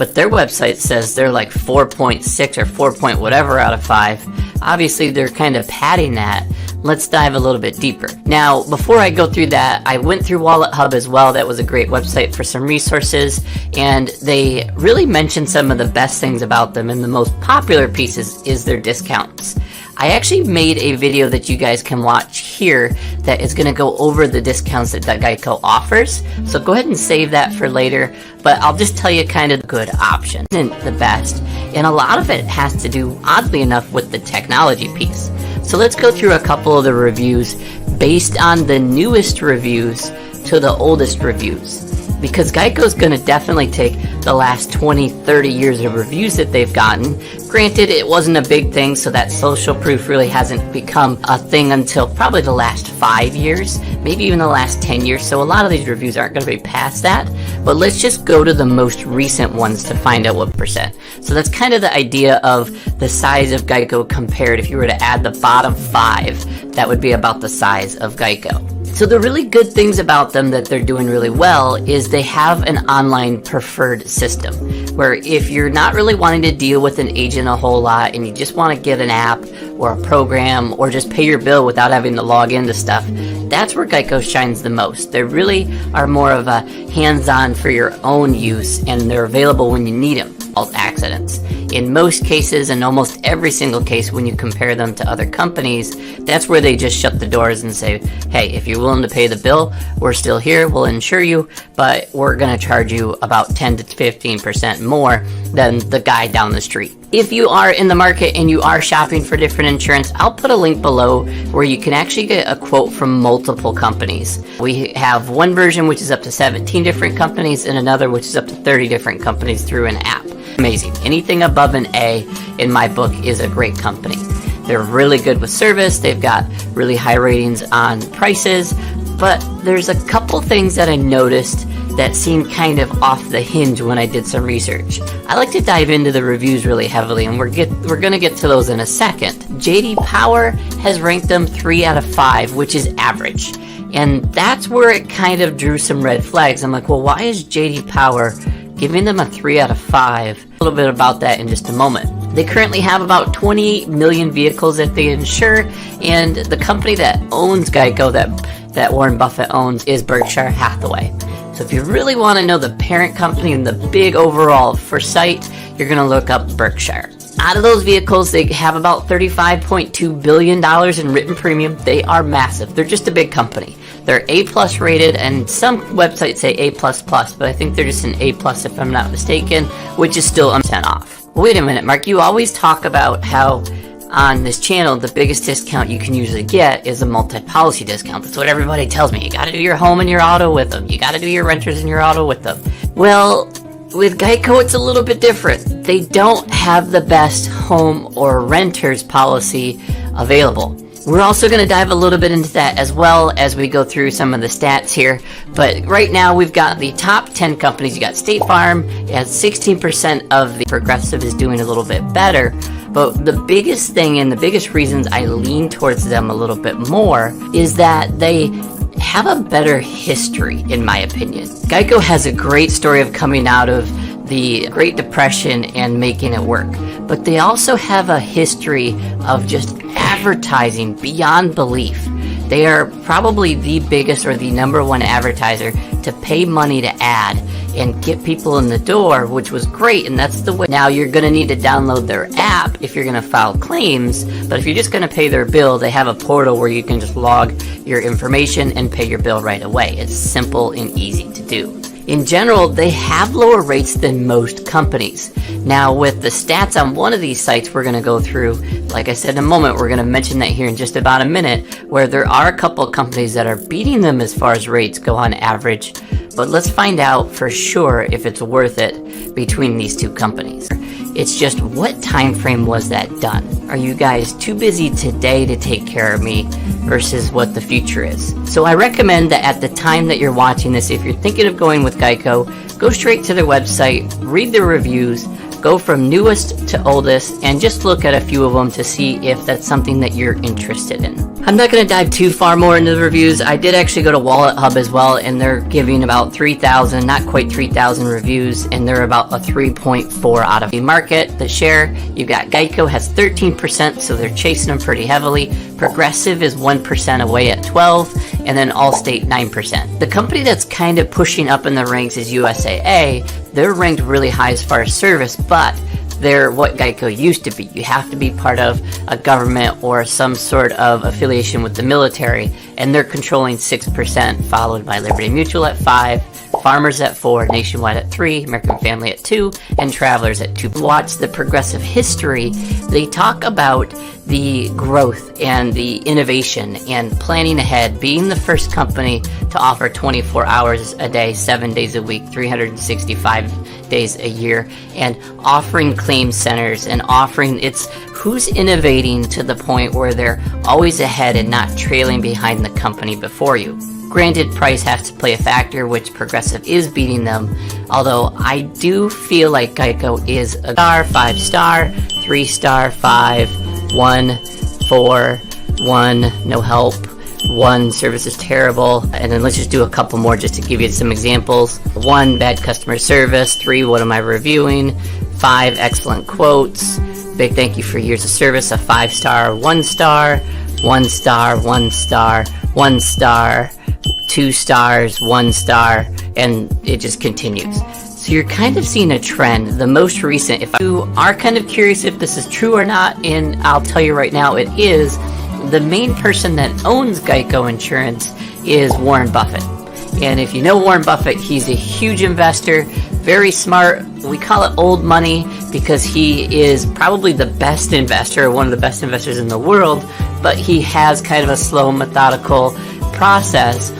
but their website says they're like 4.6 or 4 point whatever out of 5. Obviously, they're kind of padding that. Let's dive a little bit deeper. Now, before I go through that, I went through Wallet Hub as well. That was a great website for some resources, and they really mentioned some of the best things about them, and the most popular pieces is their discounts. I actually made a video that you guys can watch here that is going to go over the discounts that Geico offers. So go ahead and save that for later, but I'll just tell you kind of the good option and the best. And a lot of it has to do, oddly enough, with the technology piece. So let's go through a couple of the reviews based on the newest reviews to the oldest reviews. Because Geico's going to definitely take the last 20, 30 years of reviews that they've gotten. Granted, it wasn't a big thing, so that social proof really hasn't become a thing until probably the last 5 years, maybe even the last 10 years, so a lot of these reviews aren't going to be past that. But let's just go to the most recent ones to find out what percent. So that's kind of the idea of the size of Geico compared. If you were to add the bottom 5, that would be about the size of Geico. So the really good things about them that they're doing really well is they have an online preferred system where if you're not really wanting to deal with an agent a whole lot and you just want to get an app or a program or just pay your bill without having to log into stuff, that's where Geico shines the most. They really are more of a hands-on for your own use, and they're available when you need them. Accidents. In most cases, and almost every single case when you compare them to other companies, that's where they just shut the doors and say, hey, if you're willing to pay the bill, we're still here, we'll insure you, but we're going to charge you about 10 to 15% more than the guy down the street. If you are in the market and you are shopping for different insurance, I'll put a link below where you can actually get a quote from multiple companies. We have one version which is up to 17 different companies and another which is up to 30 different companies through an app. Amazing. Anything above an A in my book is a great company. They're really good with service. They've got really high ratings on prices, but there's a couple things that I noticed that seemed kind of off the hinge when I did some research. I like to dive into the reviews really heavily, and we're going to get to those in a second. J.D. Power has ranked them 3 out of 5, which is average. And that's where it kind of drew some red flags. I'm like, well, why is J.D. Power giving them a 3 out of 5? A little bit about that in just a moment. They currently have about 28 million vehicles that they insure, and the company that owns Geico, that Warren Buffett owns, is Berkshire Hathaway. So if you really want to know the parent company and the big overall foresight, you're going to look up Berkshire. Out of those vehicles, they have about $35.2 billion in written premium. They are massive. They're just a big company. They're A+ rated, and some websites say A++, but I think they're just an A+ if I'm not mistaken, which is still 10 off. Wait a minute, Mark, you always talk about how on this channel, the biggest discount you can usually get is a multi-policy discount. That's what everybody tells me. You gotta do your home and your auto with them. You gotta do your renters and your auto with them. Well, with Geico, it's a little bit different. They don't have the best home or renters policy available. We're also going to dive a little bit into that as well as we go through some of the stats here. But right now we've got the top 10 companies. You got State Farm. It has 16% of the Progressive is doing a little bit better. But the biggest thing and the biggest reasons I lean towards them a little bit more is that they have a better history, in my opinion. Geico has a great story of coming out of the Great Depression and making it work. But they also have a history of just advertising beyond belief. They are probably the biggest or the #1 advertiser to pay money to ad and get people in the door, which was great, and that's the way. Now you're going to need to download their app if you're going to file claims, but if you're just going to pay their bill, they have a portal where you can just log your information and pay your bill right away. It's simple and easy to do. In general, they have lower rates than most companies. Now, with the stats on one of these sites we're going to go through, like I said in a moment, we're going to mention that here in just about a minute, where there are a couple of companies that are beating them as far as rates go on average. But let's find out for sure if it's worth it between these two companies. It's just, what time frame was that done? Are you guys too busy today to take care of me versus what the future is? So I recommend that at the time that you're watching this, if you're thinking of going with Geico, go straight to their website, read their reviews, Go from newest to oldest and just look at a few of them to see if that's something that you're interested in. I'm not going to dive too far more into the reviews. I did actually go to Wallet Hub as well, and they're giving about 3,000, not quite 3,000 reviews, and they're about a 3.4 out of the market. The share, you've got Geico has 13%, so they're chasing them pretty heavily. Progressive is 1% away at 12, and then Allstate 9%. The company that's kind of pushing up in the ranks is USAA. They're ranked really high as far as service, but they're what Geico used to be. You have to be part of a government or some sort of affiliation with the military, and they're controlling 6%, followed by Liberty Mutual at 5, Farmers at 4, Nationwide at 3, American Family at 2, and Travelers at 2. Watch the Progressive history. They talk about the growth and the innovation and planning ahead, being the first company to offer 24 hours a day, 7 days a week, 365 days a year, and offering claim centers and who's innovating to the point where they're always ahead and not trailing behind the company before you. Granted, price has to play a factor, which Progressive is beating them, although I do feel like Geico is a star, 5 star, 3 star, 5, 1, 4, 1, no help, 1, service is terrible, and then let's just do a couple more just to give you some examples. 1, bad customer service, 3, what am I reviewing, 5, excellent quotes, big thank you for years of service, a 5 star, 1 star, 1 star, 1 star, 1 star, 2 stars, 1 star, and it just continues. So you're kind of seeing a trend. The most recent, if you are kind of curious if this is true or not, and I'll tell you right now it is, the main person that owns Geico Insurance is Warren Buffett. And if you know Warren Buffett, he's a huge investor, very smart. We call it old money because he is probably the best investor, one of the best investors in the world, but he has kind of a slow, methodical process,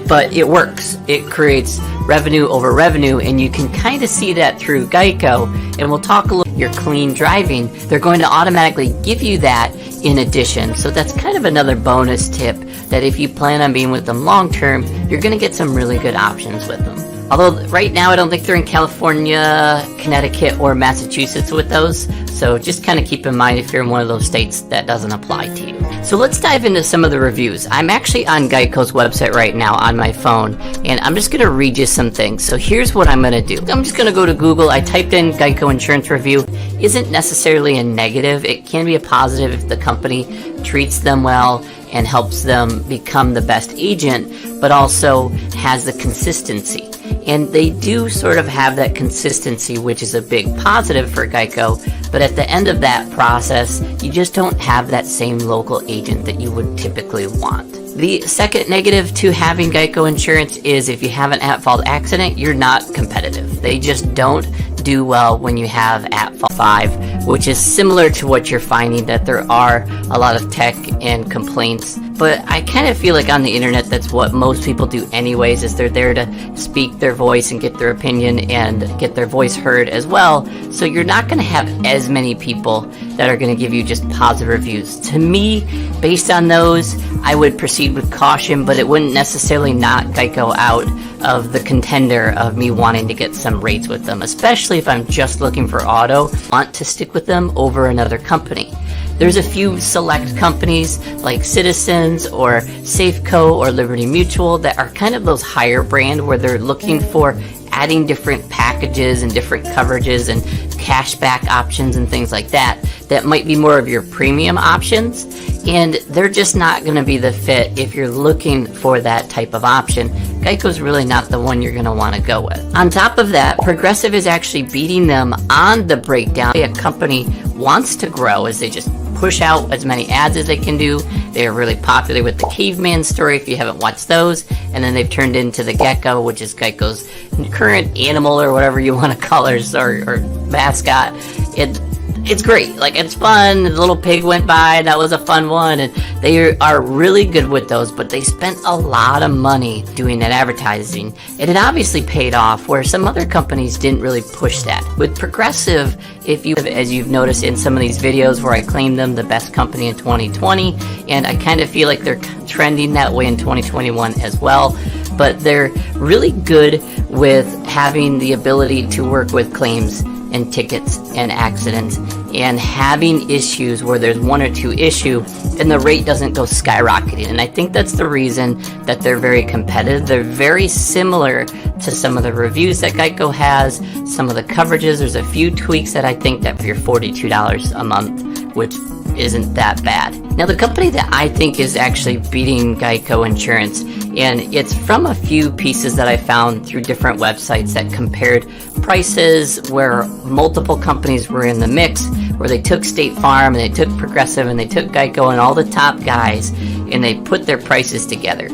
but it works. It creates revenue over revenue, and you can kind of see that through Geico. And we'll talk a little. Your clean driving, they're going to automatically give you that in addition. So that's kind of another bonus tip, that if you plan on being with them long term, you're going to get some really good options with them. Although right now I don't think they're in California, Connecticut, or Massachusetts with those. So just kind of keep in mind if you're in one of those states that doesn't apply to you. So let's dive into some of the reviews. I'm actually on Geico's website right now on my phone, and I'm just going to read you some things. So here's what I'm going to do. I'm just going to go to Google. I typed in Geico Insurance Review. Isn't necessarily a negative. It can be a positive if the company treats them well and helps them become the best agent, but also has the consistency. And they do sort of have that consistency, which is a big positive for Geico, but at the end of that process, you just don't have that same local agent that you would typically want. The second negative to having Geico Insurance is if you have an at-fault accident, you're not competitive. They just don't do well when you have at-fault 5, which is similar to what you're finding, that there are a lot of tech and complaints. But I kind of feel like on the internet, that's what most people do anyways, is they're there to speak their voice and get their opinion and get their voice heard as well. So you're not going to have as many people that are going to give you just positive reviews. To me, based on those, I would proceed with caution, but it wouldn't necessarily knock Geico out of the contender of me wanting to get some rates with them, especially if I'm just looking for auto. I want to stick with them over another company. There's a few select companies like Citizens or Safeco or Liberty Mutual that are kind of those higher brand where they're looking for adding different packages and different coverages and cashback options and things like that might be more of your premium options, and they're just not going to be the fit if you're looking for that type of option. Geico's really not the one you're going to want to go with. On top of that, Progressive is actually beating them on the breakdown. A company wants to grow as they just push out as many ads as they can do. They're really popular with the caveman story if you haven't watched those, and then they've turned into the gecko, which is Geico's current animal or whatever you want to call her, or mascot. It's great. Like, it's fun. The little pig went by, and that was a fun one, and they are really good with those, but they spent a lot of money doing that advertising, and it obviously paid off, where some other companies didn't really push that. With Progressive, as you've noticed in some of these videos where I claim them the best company in 2020, and I kind of feel like they're trending that way in 2021 as well, but they're really good with having the ability to work with claims and tickets and accidents and having issues where there's one or two issues and the rate doesn't go skyrocketing. And I think that's the reason that they're very competitive. They're very similar to some of the reviews that Geico has, some of the coverages. There's a few tweaks that I think that for your $42 a month, which isn't that bad. Now, the company that I think is actually beating Geico Insurance, and it's from a few pieces that I found through different websites that compared prices where multiple companies were in the mix, where they took State Farm and they took Progressive and they took Geico and all the top guys and they put their prices together.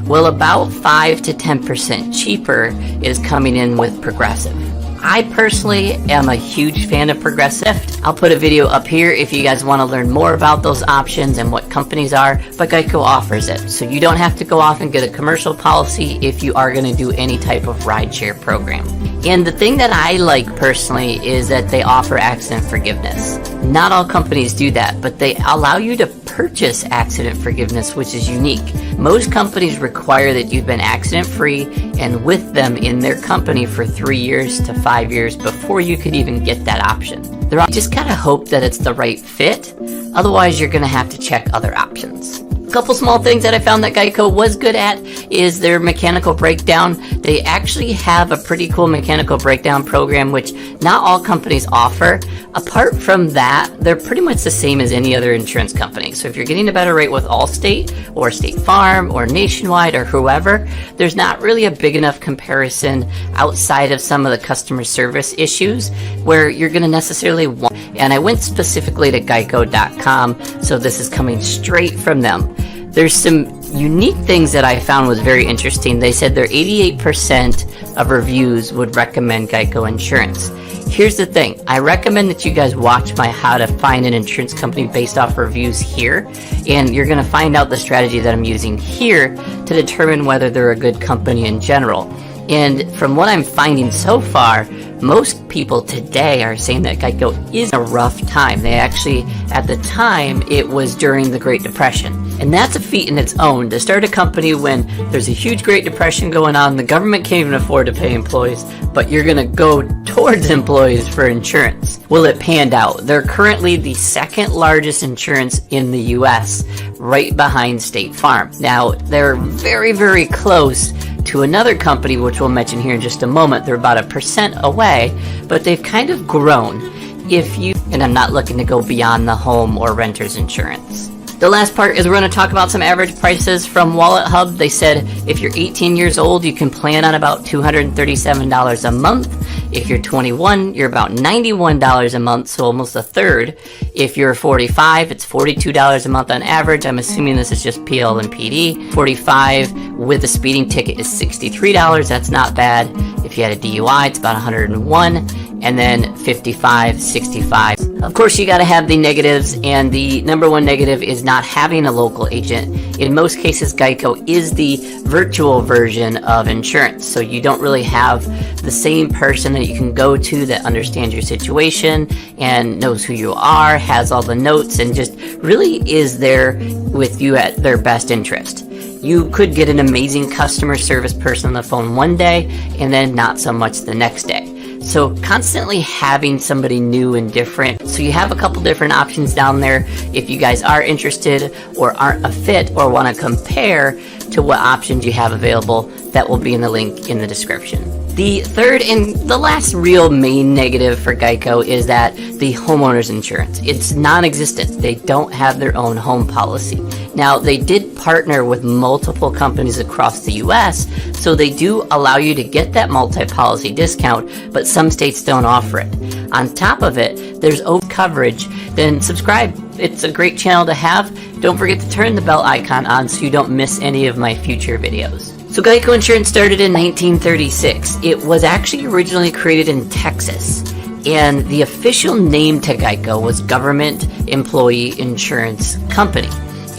Well, about 5 to 10% cheaper is coming in with Progressive. I personally am a huge fan of Progressive. I'll put a video up here if you guys want to learn more about those options and what companies are, but Geico offers it. So you don't have to go off and get a commercial policy if you are going to do any type of rideshare program. And the thing that I like personally is that they offer accident forgiveness. Not all companies do that, but they allow you to purchase accident forgiveness, which is unique. Most companies require that you've been accident free and with them in their company for 3 years to 5 years before you could even get that option. You just gotta hope that it's the right fit, otherwise you're gonna have to check other options. A couple small things that I found that Geico was good at is their mechanical breakdown. They actually have a pretty cool mechanical breakdown program, which not all companies offer. Apart from that, they're pretty much the same as any other insurance company. So if you're getting a better rate with Allstate or State Farm or Nationwide or whoever, there's not really a big enough comparison outside of some of the customer service issues where you're going to necessarily want. And I went specifically to geico.com, so this is coming straight from them. There's some unique things that I found was very interesting. They said their 88% of reviews would recommend Geico Insurance. Here's the thing. I recommend that you guys watch my How to Find an Insurance Company based off reviews here, and you're going to find out the strategy that I'm using here to determine whether they're a good company in general. And from what I'm finding so far, most people today are saying that Geico is a rough time. They actually, at the time, it was during the Great Depression. And that's a feat in its own, to start a company when there's a huge Great Depression going on, the government can't even afford to pay employees, but you're going to go towards employees for insurance. Well, it panned out. They're currently the second largest insurance in the US, right behind State Farm. Now, they're very, very close to another company, which we'll mention here in just a moment. They're about 1% away, but they've kind of grown. And I'm not looking to go beyond the home or renter's insurance. The last part is we're going to talk about some average prices from Wallet Hub. They said if you're 18 years old, you can plan on about $237 a month. If you're 21, you're about $91 a month, so almost a third. If you're 45, it's $42 a month on average. I'm assuming this is just PL and PD. 45 with a speeding ticket is $63. That's not bad. If you had a DUI, it's about $101. And then 55, 65. Of course, you got to have the negatives, and the number one negative is not having a local agent. In most cases, Geico is the virtual version of insurance, so you don't really have the same person that you can go to that understands your situation and knows who you are, has all the notes, and just really is there with you at their best interest. You could get an amazing customer service person on the phone one day and then not so much the next day. So constantly having somebody new and different. So you have a couple different options down there. If you guys are interested or aren't a fit or want to compare to what options you have available, that will be in the link in the description. The third and the last real main negative for Geico is that the homeowner's insurance, it's non-existent. They don't have their own home policy. Now, they did partner with multiple companies across the US, so they do allow you to get that multi-policy discount, but some states don't offer it. On top of it, there's over coverage. Then subscribe. It's a great channel to have. Don't forget to turn the bell icon on so you don't miss any of my future videos. So Geico Insurance started in 1936. It was actually originally created in Texas, and the official name to Geico was Government Employee Insurance Company,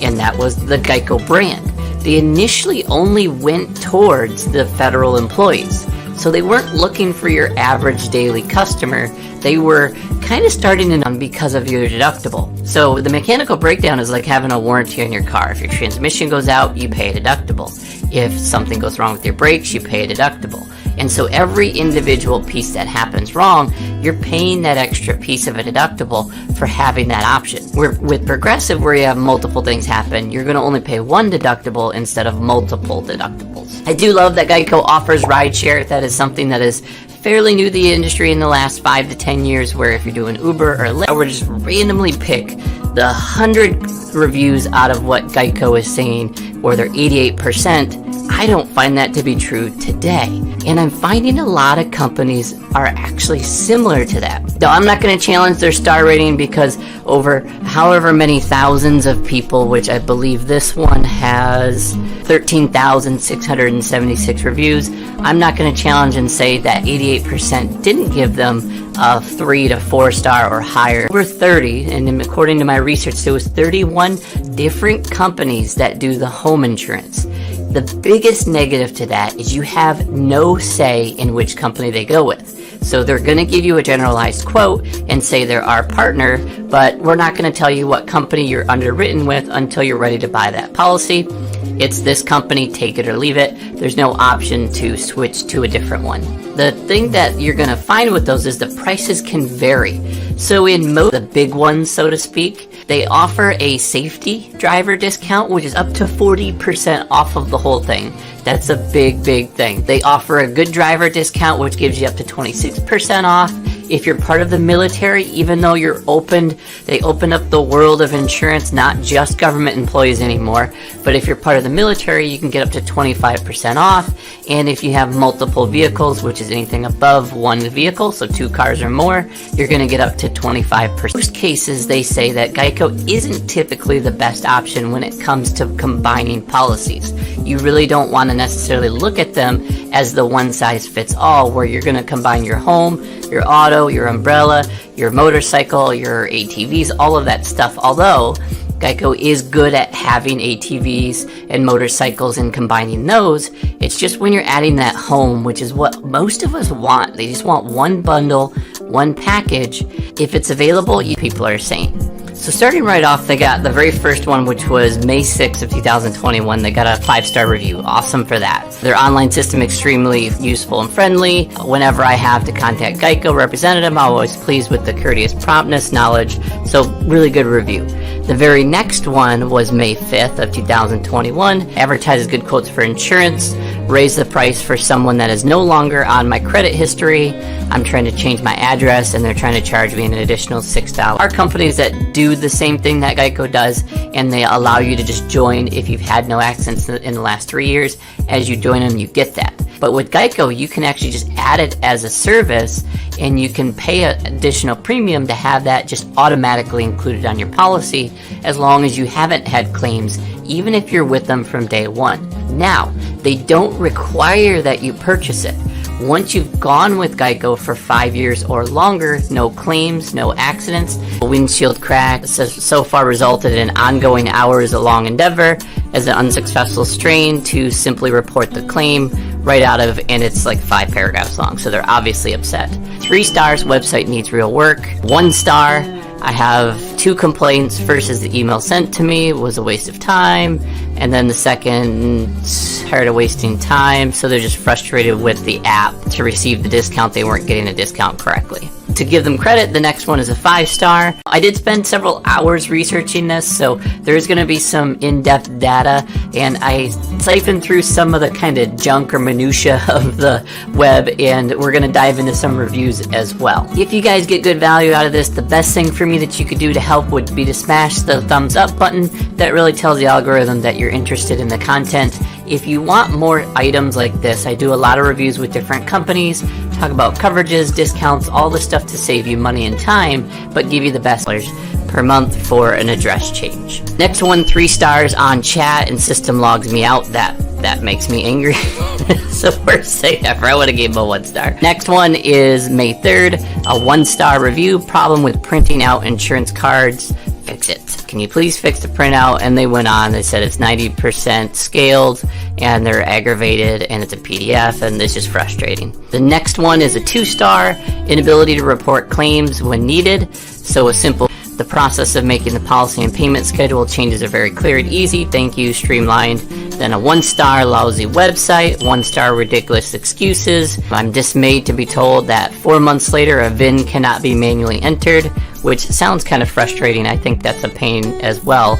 and that was the Geico brand. They initially only went towards the federal employees, so they weren't looking for your average daily customer. They were kind of starting in on because of your deductible. So the mechanical breakdown is like having a warranty on your car. If your transmission goes out, you pay a deductible. If something goes wrong with your brakes, you pay a deductible. And so every individual piece that happens wrong, you're paying that extra piece of a deductible for having that option. With Progressive, where you have multiple things happen, you're going to only pay one deductible instead of multiple deductibles. I do love that Geico offers rideshare. That is something that is fairly new to the industry in the last 5 to 10 years, where if you're doing Uber or Lyft, I would just randomly pick the 100 reviews out of what Geico is saying, where they're 88%. I don't find that to be true today. And I'm finding a lot of companies are actually similar to that. Though I'm not going to challenge their star rating, because over however many thousands of people, which I believe this one has 13,676 reviews, I'm not going to challenge and say that 88% didn't give them a 3 to 4 star or higher. Over 30, and according to my research, there was 31 different companies that do the home insurance. The biggest negative to that is you have no say in which company they go with. So they're going to give you a generalized quote and say they're our partner, but we're not going to tell you what company you're underwritten with until you're ready to buy that policy. It's this company, take it or leave it. There's no option to switch to a different one. The thing that you're going to find with those is the prices can vary. So in most of the big ones, so to speak, they offer a safety driver discount, which is up to 40% off of the whole thing. That's a big, big thing. They offer a good driver discount, which gives you up to 26% off. If you're part of the military, even though they open up the world of insurance, not just government employees anymore, but if you're part of the military, you can get up to 25% off. And if you have multiple vehicles, which is anything above one vehicle, so 2 cars or more, you're going to get up to 25%. In most cases, they say that Geico isn't typically the best option when it comes to combining policies. You really don't want to necessarily look at them as the one-size-fits-all, where you're going to combine your home, your auto, your umbrella, your motorcycle, your ATVs, all of that stuff. Although Geico is good at having ATVs and motorcycles and combining those, it's just when you're adding that home, which is what most of us want. They just want one bundle, one package. If it's available, people are saying. So starting right off, they got the very first one, which was May 6th of 2021. They got a 5-star review. Awesome for that. Their online system extremely useful and friendly. Whenever I have to contact Geico representative, I'm always pleased with the courteous promptness, knowledge. So really good review. The very next one was May 5th of 2021. Advertises good quotes for insurance. Raise the price for someone that is no longer on my credit history. I'm trying to change my address and they're trying to charge me an additional $6. There are companies that do the same thing that Geico does, and they allow you to just join if you've had no accidents in the last 3 years. As you join them, you get that. But with Geico, you can actually just add it as a service, and you can pay an additional premium to have that just automatically included on your policy, as long as you haven't had claims, even if you're with them from day one. Now, they don't require that you purchase it. Once you've gone with Geico for 5 years or longer, no claims, no accidents, a windshield crack so far resulted in ongoing hours-long endeavor as an unsuccessful strain to simply report the claim right out of, and it's like 5 paragraphs long, so they're obviously upset. 3 stars, website needs real work. 1 star, I have 2 complaints. First is the email sent to me was a waste of time, and then the second, tired of wasting time, so they're just frustrated with the app to receive the discount. They weren't getting a discount correctly. To give them credit, the next one is a 5-star. I did spend several hours researching this, so there's going to be some in-depth data, and I siphoned through some of the kind of junk or minutia of the web, and we're going to dive into some reviews as well. If you guys get good value out of this, the best thing for me that you could do to help would be to smash the thumbs up button. That really tells the algorithm that you're interested in the content. If you want more items like this, I do a lot of reviews with different companies, talk about coverages, discounts, all the stuff to save you money and time, but give you the best per month for an address change. Next one, 3 stars on chat, and system logs me out. That makes me angry. So worst thing ever. I would have gave him a 1 star. Next one is May 3rd, a 1-star review. Problem with printing out insurance cards. Fix it. Can you please fix the printout? And they went on. They said it's 90% scaled, and they're aggravated, and it's a PDF, and it's just frustrating. The next one is a 2-star, inability to report claims when needed. So a simple The process of making the policy and payment schedule changes are very clear and easy. Thank you, streamlined. Then a 1-star lousy website, 1-star ridiculous excuses. I'm dismayed to be told that 4 months later a VIN cannot be manually entered, which sounds kind of frustrating. I think that's a pain as well.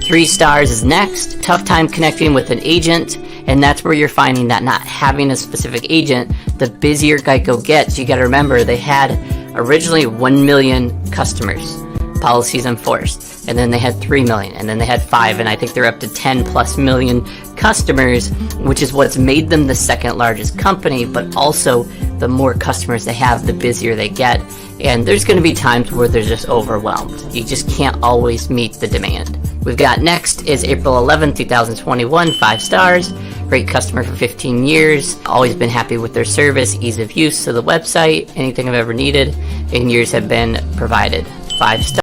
3 stars is next. Tough time connecting with an agent, and that's where you're finding that not having a specific agent, the busier Geico gets. You gotta remember, they had originally 1 million customers, policies enforced, and then they had 3 million, and then they had 5, and I think they're up to 10 plus million customers, which is what's made them the second largest company. But also, the more customers they have, the busier they get, and there's going to be times where they're just overwhelmed. You just can't always meet the demand. We've got next is April 11th, 2021, 5 stars. Great customer for 15 years. Always been happy with their service, ease of use of the website, anything I've ever needed, and years have been provided. 5 stars.